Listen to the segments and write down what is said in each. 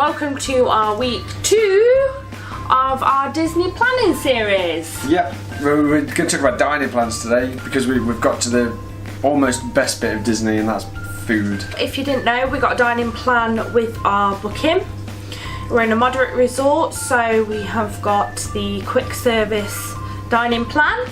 welcome to our week 2 of our Disney planning series. Yeah, we're going to talk about dining plans today because we've got to the almost best bit of Disney, and that's food. If you didn't know, we got a dining plan with our booking. We're in a moderate resort, so we have got the quick service dining plan.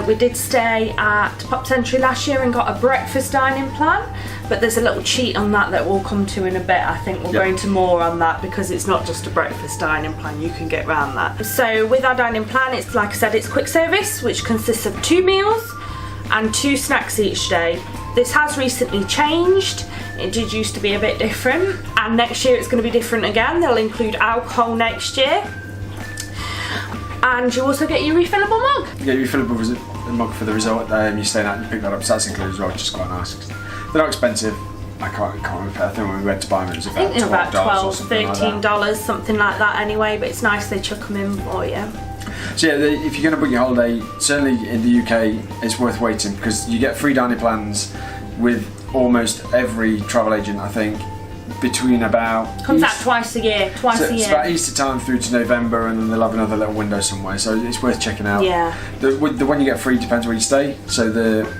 We did stay at Pop Century last year and got a breakfast dining plan, but there's a little cheat on that we'll come to in a bit. I think we'll go into more on that because it's not just a breakfast dining plan, you can get around that. So with our dining plan, it's like I said, it's quick service, which consists of 2 meals and 2 snacks each day. This has recently changed. It did used to be a bit different, and next year it's going to be different again. They'll include alcohol next year. And you also get your refillable mug. You get your refillable mug for the resort. You're staying out and you pick that up, so that's included as well, which is quite nice. They're not expensive. I can't remember. I think when we went to buy them it was about $12 $13, something like that anyway, but it's nice they chuck them in for you. So yeah, if you're going to book your holiday, certainly in the UK, it's worth waiting because you get free dining plans with almost every travel agent, I think, between about... Comes out twice a year, It's about Easter time through to November, and then they'll have another little window somewhere, so it's worth checking out. Yeah. The one you get free depends where you stay, so the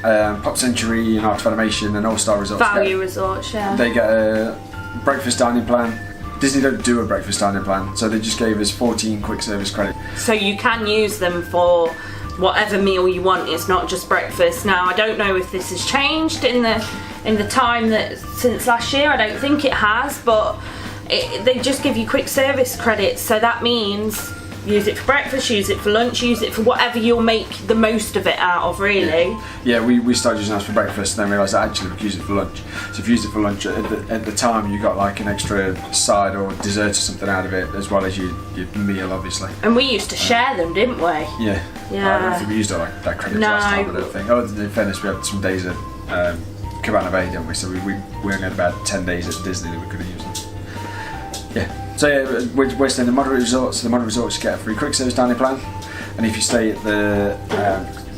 Pop Century and Art of Animation and All Star Resorts. Value resorts, yeah. They get a breakfast dining plan. Disney don't do a breakfast dining plan, so they just gave us 14 quick service credits. So you can use them for whatever meal you want. It's not just breakfast. Now I don't know if this has changed in the time that since last year. I don't think it has, but they just give you quick service credits. So that means use it for breakfast, use it for lunch, use it for whatever you'll make the most of it out of, really. Yeah, we started using ours for breakfast and then realised that actually we could use it for lunch. So if you use it for lunch, at the time you got like an extra side or dessert or something out of it, as well as your meal, obviously. And we used to share them, didn't we? Yeah. Yeah. I don't think we used it like that credit last time, I don't think. Oh, in fairness, we had some days at Cabana Bay, didn't we? So we only had about 10 days at Disney that we could have used them. Yeah. So yeah, we're staying in the moderate resorts. The moderate resorts get a free quick service dining plan, and if you stay at the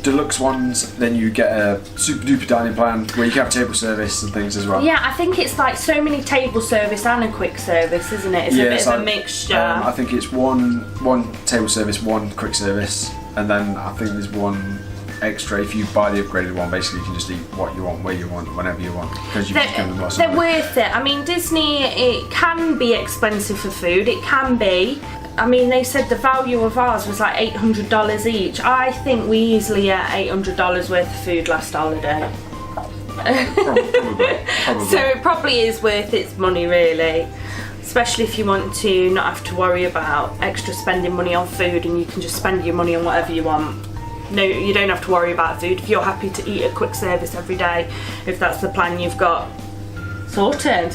deluxe ones, then you get a super duper dining plan where you can have table service and things as well. Yeah, I think it's like so many table service and a quick service, isn't it? It's a bit of a mixture. I think it's one table service, 1 quick service, and then I think there's 1 extra. If you buy the upgraded one, basically you can just eat what you want, where you want, whenever you want, because you've just given them lots of They're money. worth it. I mean, Disney, it can be expensive for food, it can be. I mean, they said the value of ours was like $800 each. I think we easily ate $800 worth of food last holiday. Probably. So it probably is worth its money, really. Especially if you want to not have to worry about extra spending money on food, and you can just spend your money on whatever you want. No, you don't have to worry about food if you're happy to eat a quick service every day, if that's the plan you've got. Sorted.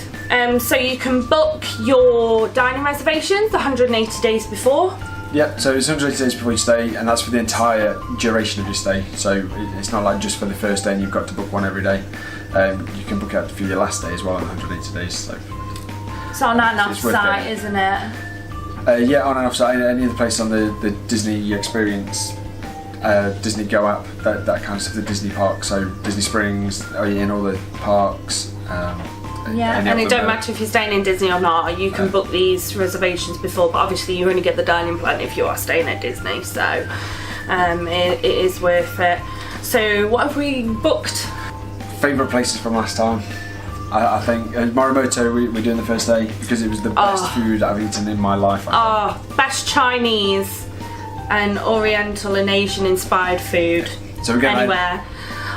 So you can book your dining reservations 180 days before. Yep, so it's 180 days before you stay, and that's for the entire duration of your stay. So it's not like just for the first day and you've got to book one every day. You can book it for your last day as well in 180 days. So it's on and off site, isn't it? Yeah, on and off site. Any other place on the Disney experience. Disney Go app, that kind of stuff, the Disney parks, so Disney Springs, in all the parks. Yeah, and it don't matter if you're staying in Disney or not, you can book these reservations before, but obviously you only get the dining plan if you are staying at Disney, so it is worth it. So what have we booked? Favourite places from last time? I think Morimoto we're doing the first day because it was the best food I've eaten in my life. Best Chinese and Oriental and Asian inspired food anywhere.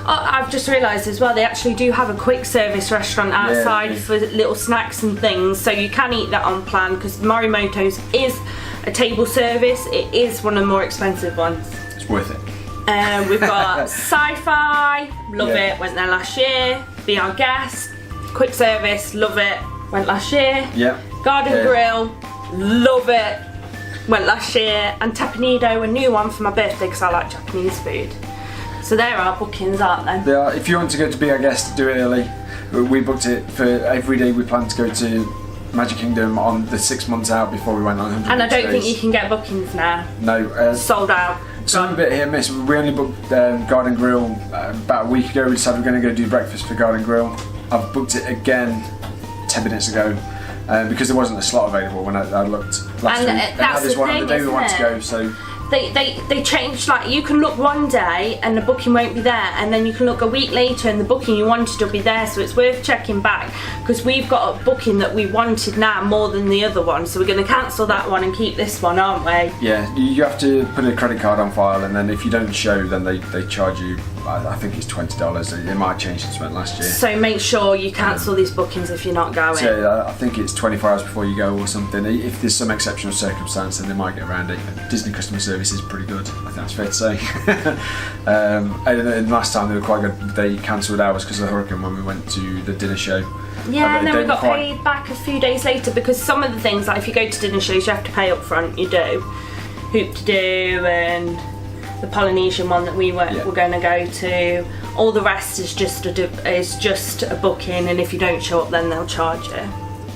I've just realised as well, they actually do have a quick service restaurant outside for little snacks and things, so you can eat that on plan because Morimoto's is a table service. It is one of the more expensive ones. It's worth it. We've got Sci-Fi, love it, went there last year. Be Our Guest, quick service, love it, went last year. Yeah. Garden Grill, love it, went last year. And Tepanido, a new one for my birthday because I like Japanese food. So there are bookings, aren't they? They are. If you want to go to Be Our Guest, do it early. We booked it for every day. We plan to go to Magic Kingdom on the 6 months out before we went on 100 And I don't think you can get bookings now. No. Sold out. Some a bit hit and miss. We only booked Garden Grill about a week ago. We decided we're going to go do breakfast for Garden Grill. I've booked it again 10 minutes ago. because there wasn't a slot available when I looked last week. And that's there's one on the day we want to go, so. They changed, like, you can look one day and the booking won't be there, and then you can look a week later and the booking you wanted will be there, so it's worth checking back, because we've got a booking that we wanted now more than the other one, so we're going to cancel that one and keep this one, aren't we? Yeah, you have to put a credit card on file, and then if you don't show, then they charge you, I think it's $20. It might change since went last year. So make sure you cancel these bookings if you're not going. So I think it's 24 hours before you go or something. If there's some exceptional circumstance, then they might get around it. Disney customer service is pretty good, I think that's fair to say. And last time they were quite good. They cancelled ours because of the hurricane when we went to the dinner show. Yeah, and then we got paid back a few days later, because some of the things, like if you go to dinner shows, you have to pay up front. You do. Hoop-to-do and the Polynesian one that we were going to go to. All the rest is just a booking, and if you don't show up, then they'll charge you.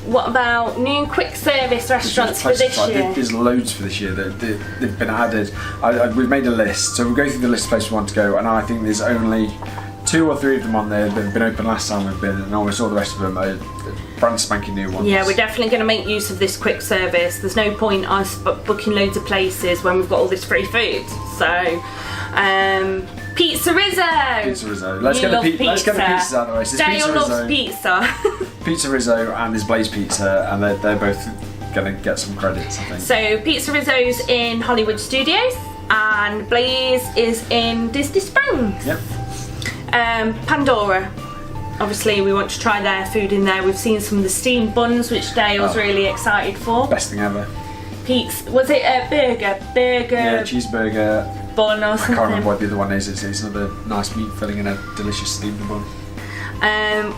What about new quick service restaurants for this year? There's loads for this year that they've been added. We've made a list, so we'll go through the list of places we want to go, and I think there's only 2 or 3 of them on there that have been open last time we've been, and almost all the rest of them are brand spanking new ones. Yeah, we're definitely going to make use of this quick service. There's no point us booking loads of places when we've got all this free food. So, Pizza Rizzo! Pizza Rizzo. Let's get the pizzas out of the way. So Dale loves pizza. Pizza Rizzo and there's Blaze Pizza, and they're both going to get some credits, I think. So Pizza Rizzo's in Hollywood Studios and Blaze is in Disney Springs. Yep. Pandora. Obviously we want to try their food in there. We've seen some of the steamed buns, which Dale's really excited for. Best thing ever. Pizza. Was it a burger? Yeah, cheeseburger. Bun or something. I can't remember what the other one is. It's another nice meat filling in a delicious steamed bun.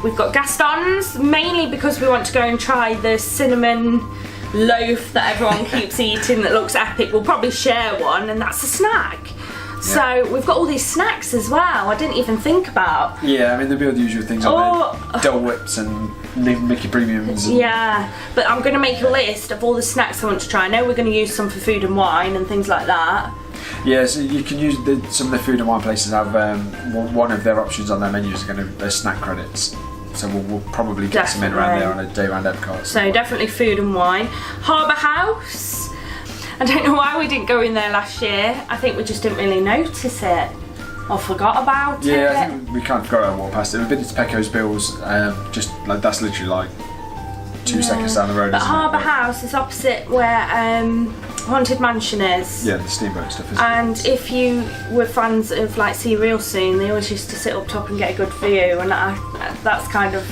We've got Gaston's, mainly because we want to go and try the cinnamon loaf that everyone keeps eating that looks epic. We'll probably share one, and that's a snack. Yeah. So we've got all these snacks as well. I didn't even think about. Yeah, I mean there'll be all the usual things like Dole Whips and Mickey Premiums. And yeah, but I'm going to make a list of all the snacks I want to try. I know we're going to use some for food and wine and things like that. Yeah, so you can use some of the food and wine places have one of their options on their menus are their snack credits. So we'll probably get some in around there on a day around Epcot. So definitely food and wine. Harbour House. I don't know why we didn't go in there last year. I think we just didn't really notice it or forgot about it. Yeah, I think we kind of forgot about walk past it. We've been to Pecco's Bills, just like that's literally like 2 seconds down the road. But Harbour House is opposite where Haunted Mansion is. Yeah, the steamboat stuff is. And if you were fans of like See Real Soon, they always used to sit up top and get a good view, and that's kind of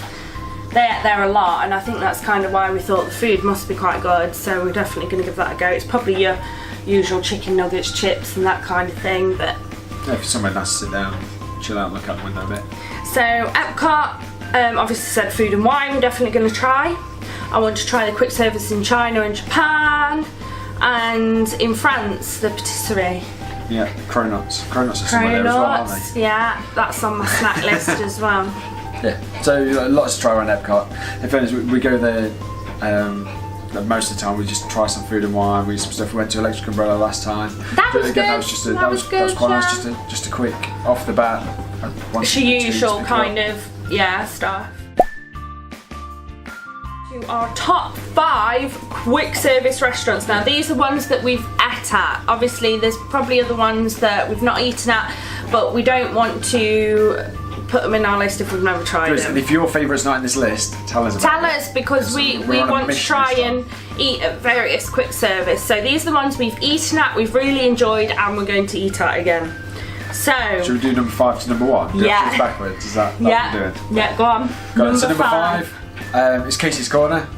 they're a lot, and I think that's kind of why we thought the food must be quite good. So we're definitely going to give that a go. It's probably your usual chicken nuggets, chips, and that kind of thing, but yeah, if somewhere nice to sit down, chill out, and look out the window a bit. So Epcot, obviously said food and wine. We're definitely going to try. I want to try the quick service in China and Japan, and in France the patisserie. Yeah, cronuts. Cronuts are somewhere there as well, aren't they? Yeah, that's on my snack list as well. Yeah, so lots to try around Epcot. In fairness, we go there most of the time. We just try some food and wine. We eat some stuff. We went to Electric Umbrella last time. That was again, good. That was quite nice. Just a quick off the bat. It's your usual kind of stuff. To our top 5 quick service restaurants. Now these are ones that we've ate at. Obviously there's probably other ones that we've not eaten at, but we don't want to put them in our list if we've never tried them. If your favourite's not in this list, tell us about it. Tell us, because we want to try and eat at various quick service. So these are the ones we've eaten at, we've really enjoyed, and we're going to eat at again. So should we do number 5 to number 1? Yeah. Backwards. Is that what we're doing? Yeah, go on. So number 5 is Casey's Corner.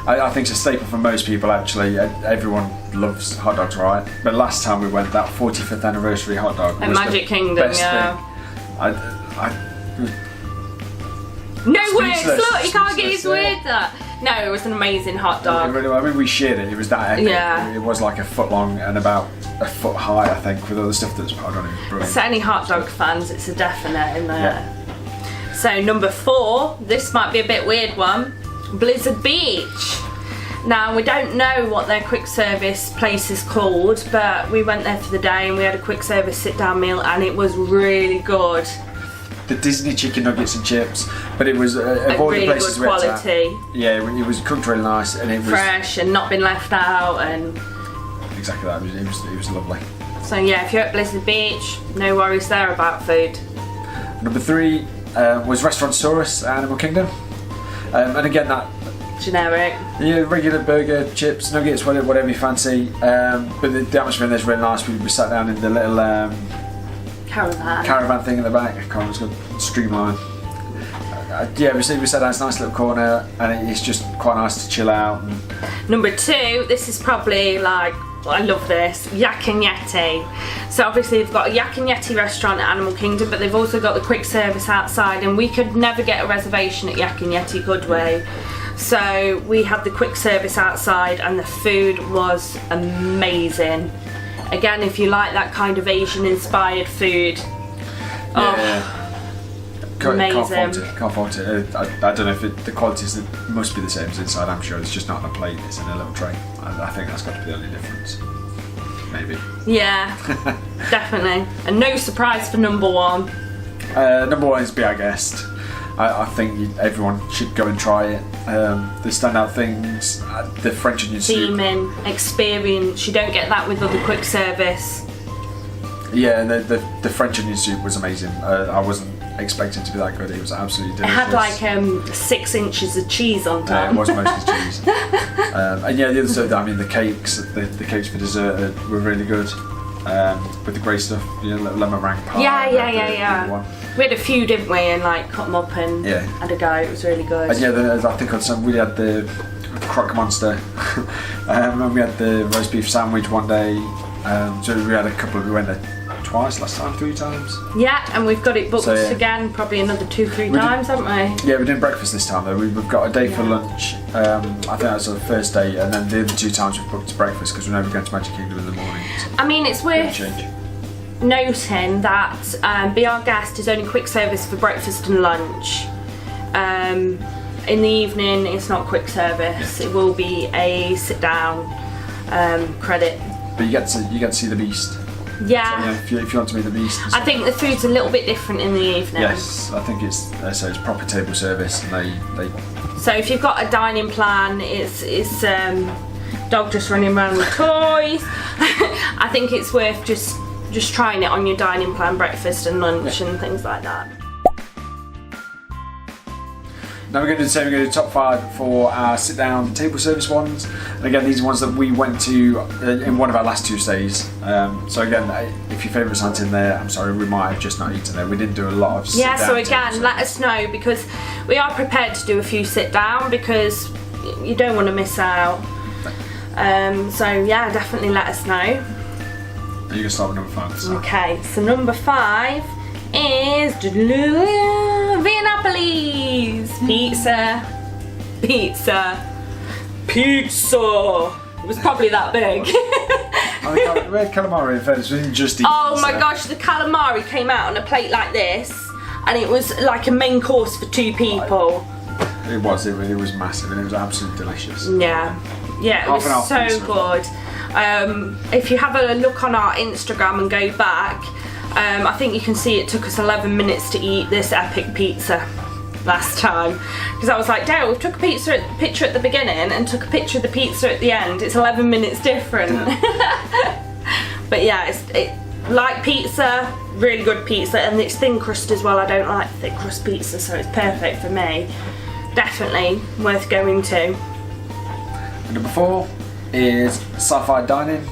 I think it's a staple for most people actually. Everyone loves hot dogs, right? But last time we went, that 45th anniversary hot dog was Magic Kingdom, thing. No words, look, you can't get his words up. No, it was an amazing hot dog. I mean, we shared it, it was that epic. Yeah. It was like a foot long and about a foot high, I think, with all the stuff that's put on it. Brilliant. So any hot dog fans, it's a definite in there. Yeah. So number 4, this might be a bit weird one, Blizzard Beach. Now we don't know what their quick service place is called, but we went there for the day and we had a quick service sit down meal and it was really good. the Disney chicken nuggets and chips, but it was of all really the places good we went to, quality. yeah, it was cooked really nice, and it was fresh and not been left out, and exactly that. It was lovely. So yeah, if you're at Blizzard Beach, no worries there about food. Number 3 was Restaurantsaurus at Animal Kingdom, and again that. Generic. Yeah, regular burger, chips, nuggets, whatever you fancy. But the atmosphere in there's really nice. We sat down in the little caravan thing in the back. I can't remember, it's called Streamline. Yeah, we sat down. It's a nice little corner, and it's just quite nice to chill out. Number 2, this is probably like, I love this, Yak and Yeti. So obviously they've got a Yak and Yeti restaurant at Animal Kingdom, but they've also got the quick service outside, and we could never get a reservation at Yak and Yeti, could we? So we had the quick service outside, and the food was amazing. Again, if you like that kind of Asian inspired food, amazing. Can't fault it. I don't know if the qualities must be the same as inside. I'm sure it's just not on a plate, it's in a little tray. I think that's got to be the only difference. Maybe. Yeah, definitely. And no surprise for number 1. Number 1 is Be Our Guest. I think everyone should go and try it. The standout things, the French onion soup. Theming, experience, you don't get that with other quick service. Yeah, the French onion soup was amazing. I wasn't expecting it to be that good. It was absolutely delicious. It had like 6 inches of cheese on top. It was mostly cheese. And yeah, the other stuff, I mean, the cakes for dessert were really good. With the grey stuff, lemon meringue pie. Yeah. We had a few, didn't we, and like cut them up and had a go. It was really good. And yeah, I think we had the croque monster, and we had the roast beef sandwich one day. So we had a couple. We went there twice last time, 3 times. Yeah, and we've got it booked again, probably another 2-3 times, haven't we? Yeah, we're doing breakfast this time though. We've got a day for lunch. I think that's the first day, and then the other 2 times we've booked breakfast because we're never going to Magic Kingdom in the morning. So I mean, it's worth noting that Be Our Guest is only quick service for breakfast and lunch. In the evening, it's not quick service. It will be a sit down credit. But you get to see the Beast. Yeah. So, if you want to meet the Beast. I think the food's a little bit different in the evening. Yes, I think it's proper table service, and they. So if you've got a dining plan, it's dog just running around with toys. I think it's worth just trying it on your dining plan, breakfast and lunch and things like that. Now we're going to do the same. We're going to do top 5 for our sit-down table service ones. And again, these are ones that we went to in one of our last 2 stays. So again, if your favourites aren't in there, I'm sorry, we might have just not eaten there. We didn't do a lot of sit-down. Yeah, so again, let us know, because we are prepared to do a few sit-down, because you don't want to miss out. So yeah, definitely let us know. You can start with number 5. So. Okay, so number 5 is Via Napoli's pizza. It was probably that big. We had calamari in fairness, we didn't just eat. Oh my gosh, the calamari came out on a plate like this, and it was like a main course for 2 people. It was massive, and it was absolutely delicious. Yeah, it was so good. If you have a look on our Instagram and go back, I think you can see it took us 11 minutes to eat this epic pizza last time, because I was like, Daryl, we took a picture at the beginning and took a picture of the pizza at the end. It's 11 minutes different. But yeah, it's like pizza, really good pizza, and it's thin crust as well. I don't like thick crust pizza, so it's perfect for me. Definitely worth going to. Number 4 is Sapphire Diamond.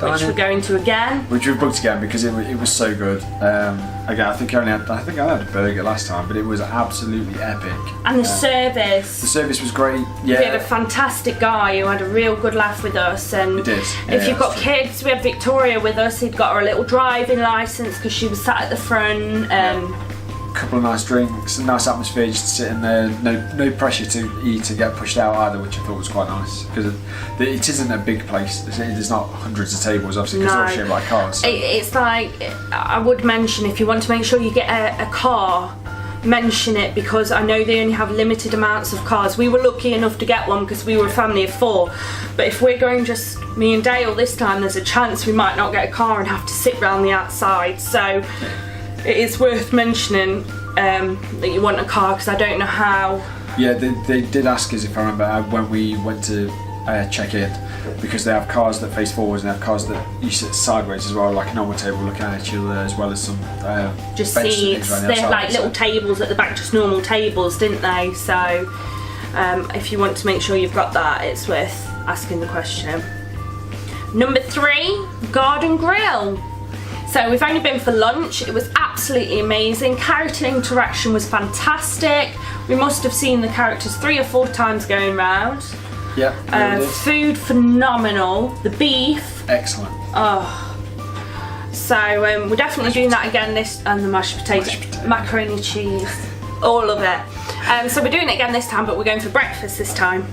Which we're going to again. Which we booked again because it was so good. Again, I think I had a burger last time, but it was absolutely epic. And the service. The service was great. Yeah. We had a fantastic guy who had a real good laugh with us. And we did. If you've got kids, we had Victoria with us. He'd got her a little driving licence because she was sat at the front. A couple of nice drinks, a nice atmosphere just to sit in there. No pressure to eat to get pushed out either, which I thought was quite nice, because it isn't a big place. There's not hundreds of tables, obviously, because they're all shaped like cars. So. It's like, I would mention, if you want to make sure you get a car, mention it, because I know they only have limited amounts of cars. We were lucky enough to get one because we were a family of 4, but if we're going just me and Dale this time, there's a chance we might not get a car and have to sit round the outside. So it is worth mentioning that you want a car, because I don't know how. Yeah, they did ask us, if I remember, when we went to check in, because they have cars that face forwards and they have cars that you sit sideways as well, like a normal table looking at each other, as well as some just benches seats. and things They had around the like outside, little tables at the back, just normal tables, didn't they? So if you want to make sure you've got that, it's worth asking the question. Number 3, garden grill. So we've only been for lunch. It was absolutely amazing. Character interaction was fantastic. We must have seen the characters 3 or 4 times going round. Yeah. Food phenomenal. The beef. Excellent. Oh. So we're definitely doing that again and the mashed potato, macaroni cheese, all of it. So we're doing it again this time, but we're going for breakfast this time.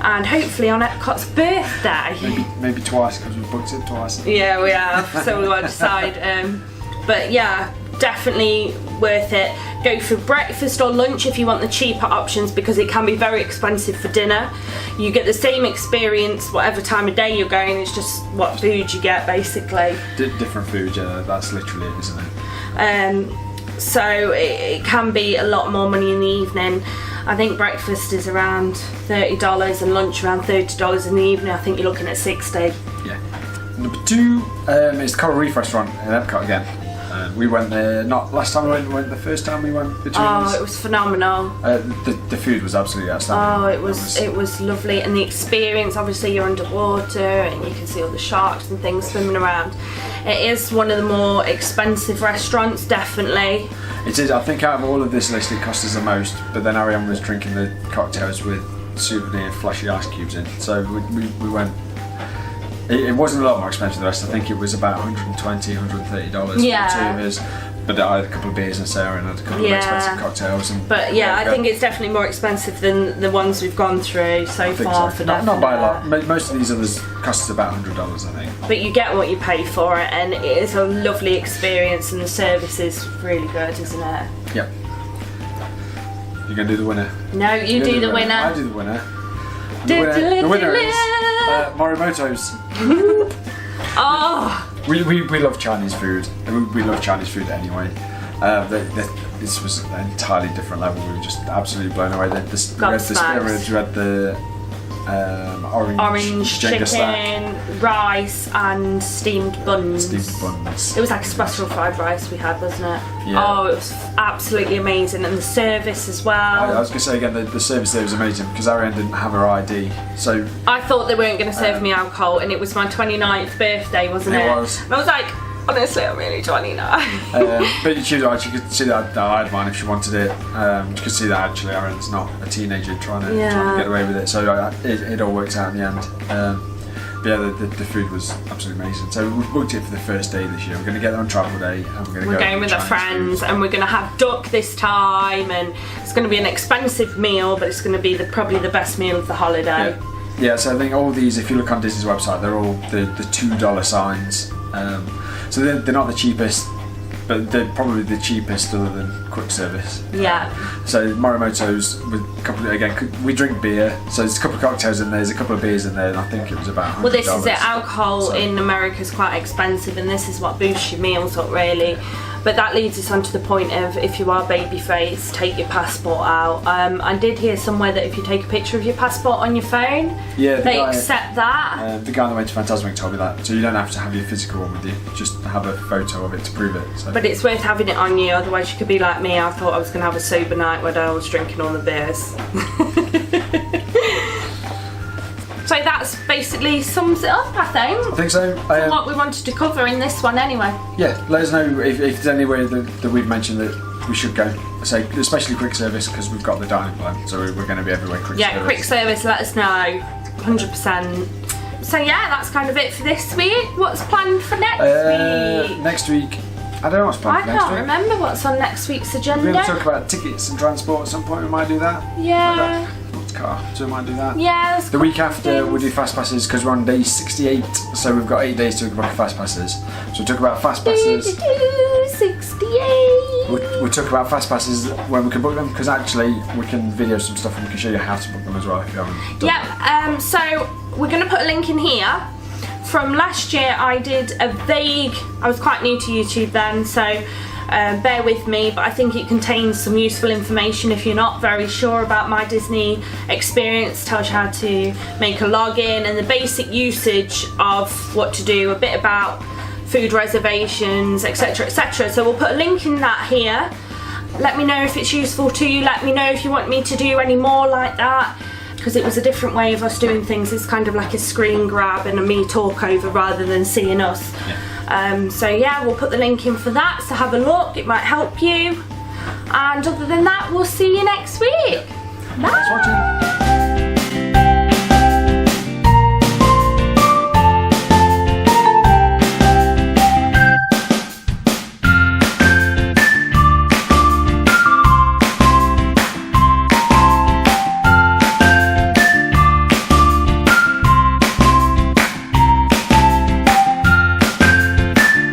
And hopefully on Epcot's birthday. Maybe twice, because we've booked it twice. Yeah, we have, so we won't decide. But yeah, definitely worth it. Go for breakfast or lunch if you want the cheaper options, because it can be very expensive for dinner. You get the same experience whatever time of day you're going, it's just what food you get basically. Different food, yeah, that's literally it, isn't it? So it can be a lot more money in the evening. I think breakfast is around $30 and lunch around $30 in the evening. I think you're looking at 60. Yeah. Number 2 is the Coral Reef restaurant in Epcot again. We went there, not last time we went, the first time we went between us. Oh, it was phenomenal. The food was absolutely outstanding. Oh, it was lovely, and the experience, obviously you're underwater and you can see all the sharks and things swimming around. It is one of the more expensive restaurants, definitely. It is. I think out of all of this list it cost us the most, but then Ariane was drinking the cocktails with souvenir flashy ice cubes in, so we went. It wasn't a lot more expensive than the rest. I think it was about $120, $130 for the 2 of us. But I had a couple of beers and Sarah and had a couple of expensive cocktails. But yeah, I think it's definitely more expensive than the ones we've gone through so far. So. Not by a lot. Most of these others cost us about $100, I think. But you get what you pay for it, and it is a lovely experience, and the service is really good, isn't it? Yep. You're going to do the winner? No, you do the winner. I do the winner. The winner is Morimoto's. Oh! We love Chinese food. We love Chinese food anyway. This was an entirely different level. We were just absolutely blown away. We had the spirits, we had the orange chicken, stack, rice, and steamed buns. It was like a special fried rice we had, wasn't it? Yeah. Oh, it was absolutely amazing, and the service as well. I was going to say again, the service there was amazing, because Ariane didn't have her ID, so I thought they weren't going to serve me alcohol, and it was my 29th birthday, wasn't it? It was. And I was like, honestly, I'm really 29. But she was right. She could see that I had mine if she wanted it. You could see that actually Ariane's not a teenager trying to get away with it, so it all worked out in the end. But yeah, the food was absolutely amazing. So we've booked it for the first day this year. We're going to get there on travel day, and we're going with our friends, and we're going to have duck this time, and it's going to be an expensive meal, but it's going to be probably the best meal of the holiday. Yeah, so I think all these, if you look on Disney's website, they're all the $2 signs. So they're not the cheapest, but they're probably the cheapest other than quick service. Yeah. So Morimoto's with a couple of, again, we drink beer, so there's a couple of cocktails in there, there's a couple of beers in there, and I think it was about $100. Well, this is it. Alcohol in America is quite expensive, and this is what boosts your meals up, really. But that leads us on to the point of, if you are baby faced, take your passport out. I did hear somewhere that if you take a picture of your passport on your phone, they accept that. The guy that went to Fantasmic told me that, so you don't have to have your physical one with you, just have a photo of it to prove it. So. But it's worth having it on you, otherwise you could be like me. I thought I was going to have a sober night when I was drinking all the beers. So that's basically sums it up, I think. I think so. What we wanted to cover in this one anyway. Yeah, let us know if there's anywhere that we've mentioned that we should go. So, especially quick service, because we've got the dining plan, so we're going to be everywhere quick service. Yeah, quick service, let us know, 100%. So yeah, that's kind of it for this week. What's planned for next week? Next week, I don't know what's planned for next week. I can't remember what's on next week's agenda. We're going to talk about tickets and transport at some point. We might do that. Yeah. Car, so we might do that. Yeah. The week after we'll do fast passes, because we're on day 68, so we've got 8 days to book fast passes. So we'll talk about fast passes. 68. We'll talk about fast passes when we can book them, because actually we can video some stuff and we can show you how to book them as well if you haven't done Yeah. So we're going to put a link in here. From last year, I did a vague. I was quite new to YouTube then, so bear with me, but I think it contains some useful information if you're not very sure about My Disney experience. Tells you how to make a login and the basic usage of what to do, a bit about food reservations, etc, etc. So we'll put a link in that here. Let me know if it's useful to you. Let me know if you want me to do any more like that, because it was a different way of us doing things. It's kind of like a screen grab and a me talk over rather than seeing us. So yeah, we'll put the link in for that, so have a look, it might help you. And other than that, we'll see you next week. Bye. Thanks for watching.